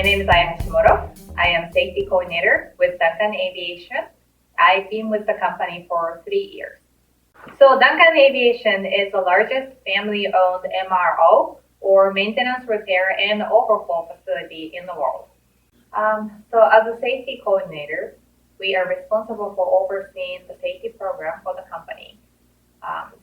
My name is Hashimoto. I am safety coordinator with Duncan Aviation. I've been with the company for 3 years. So Duncan Aviation is the largest family-owned MRO or maintenance, repair, and overhaul facility in the world. So as a safety coordinator, we are responsible for overseeing the safety program for the company.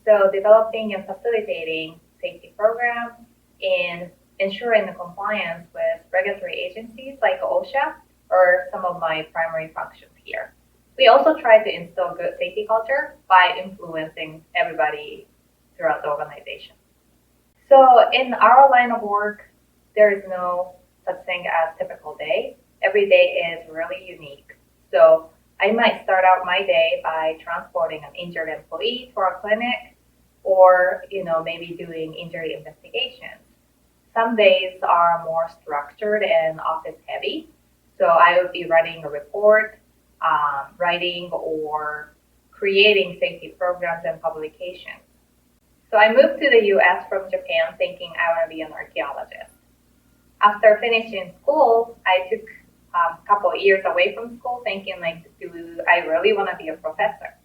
So developing and facilitating safety programs and ensuring the compliance with regulatory agencies like OSHA are some of my primary functions here. We also try to instill good safety culture by influencing everybody throughout the organization. So in our line of work, there is no such thing as typical day. Every day is really unique. So I might start out my day by transporting an injured employee to our clinic, or maybe doing injury investigations. Some days are more structured and office heavy. So I would be writing a report, writing or creating safety programs and publications. So I moved to the US from Japan thinking I want to be an archaeologist. After finishing school, I took a couple of years away from school thinking do I really want to be a professor?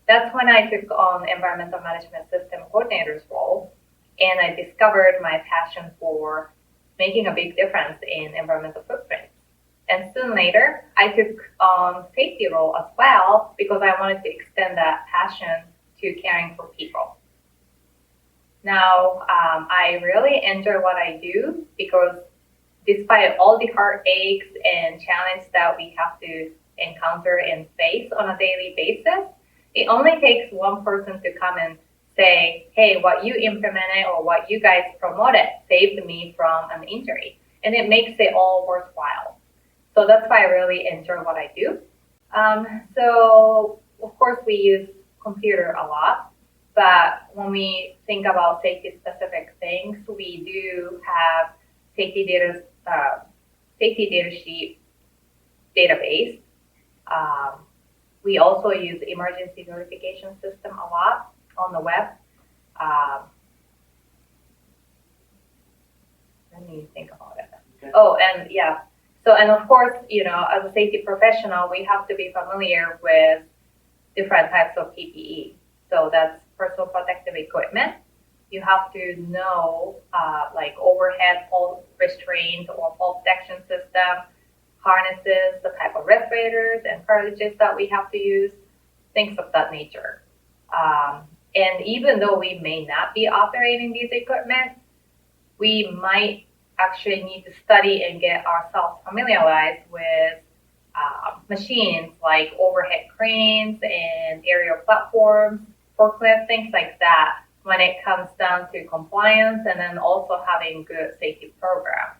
That's when I took on environmental management system coordinator's role, and I discovered my passion for making a big difference in environmental footprint. And soon later, I took on safety role as well because I wanted to extend that passion to caring for people. Now, I really enjoy what I do because despite all the heartaches and challenges that we have to encounter and face on a daily basis, it only takes one person to come and say, hey, what you implemented or what you guys promoted saved me from an injury. And it makes it all worthwhile. So that's why I really enjoy what I do. So of course we use computer a lot, but when we think about safety specific things, we do have safety data sheet database. We also use emergency notification system a lot on the web. Let me think about it. Okay. Oh, and yeah. So, and of course, as a safety professional, we have to be familiar with different types of PPE. So that's personal protective equipment. You have to know overhead fall restraint or fall protection system, harnesses, the type of respirators and cartridges that we have to use, things of that nature. And even though we may not be operating these equipment, we might actually need to study and get ourselves familiarized with machines like overhead cranes and aerial platforms, forklifts, things like that, when it comes down to compliance and then also having good safety program.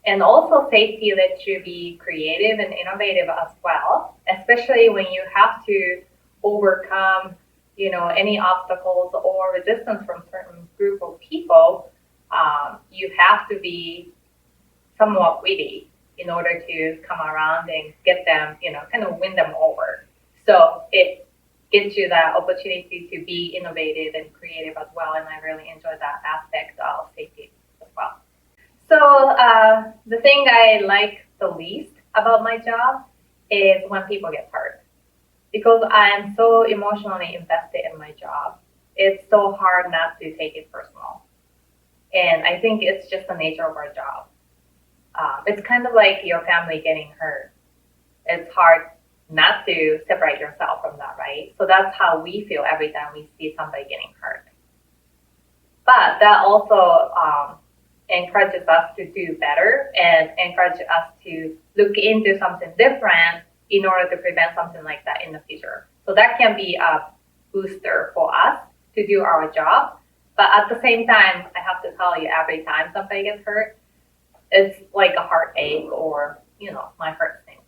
And also safety lets you be creative and innovative as well, especially when you have to overcome, any obstacles or resistance from certain group of people. You have to be somewhat witty in order to come around and get them, kind of win them over. So it gives you that opportunity to be innovative and creative as well, and I really enjoy that aspect of safety as well. So the thing I like the least about my job is when people get hurt, because I am so emotionally invested in my job. It's so hard not to take it personal, and I think it's just the nature of our job. It's kind of like your family getting hurt. It's hard not to separate yourself from that, right? So that's how we feel every time we see somebody getting hurt. But that also encourages us to do better and encourages us to look into something different in order to prevent something like that in the future. So that can be a booster for us to do our job. But at the same time, I have to tell you, every time somebody gets hurt, it's like a heartache or, my heart sinks.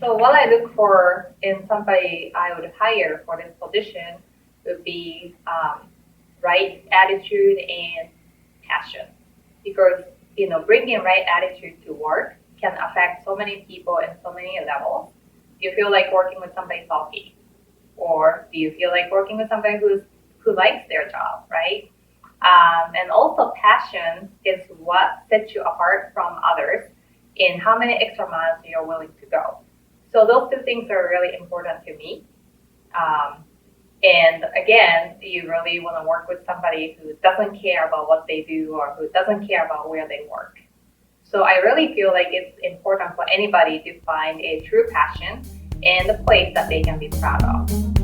So what I look for in somebody I would hire for this position would be right attitude and passion. Because, bringing right attitude to work can affect so many people in so many levels. Do you feel like working with somebody salty? Or do you feel like working with somebody who likes their job, right? And also passion is what sets you apart from others in how many extra miles you're willing to go. So those two things are really important to me. And again, you really want to work with somebody who doesn't care about what they do or who doesn't care about where they work. So I really feel like it's important for anybody to find a true passion and a place that they can be proud of.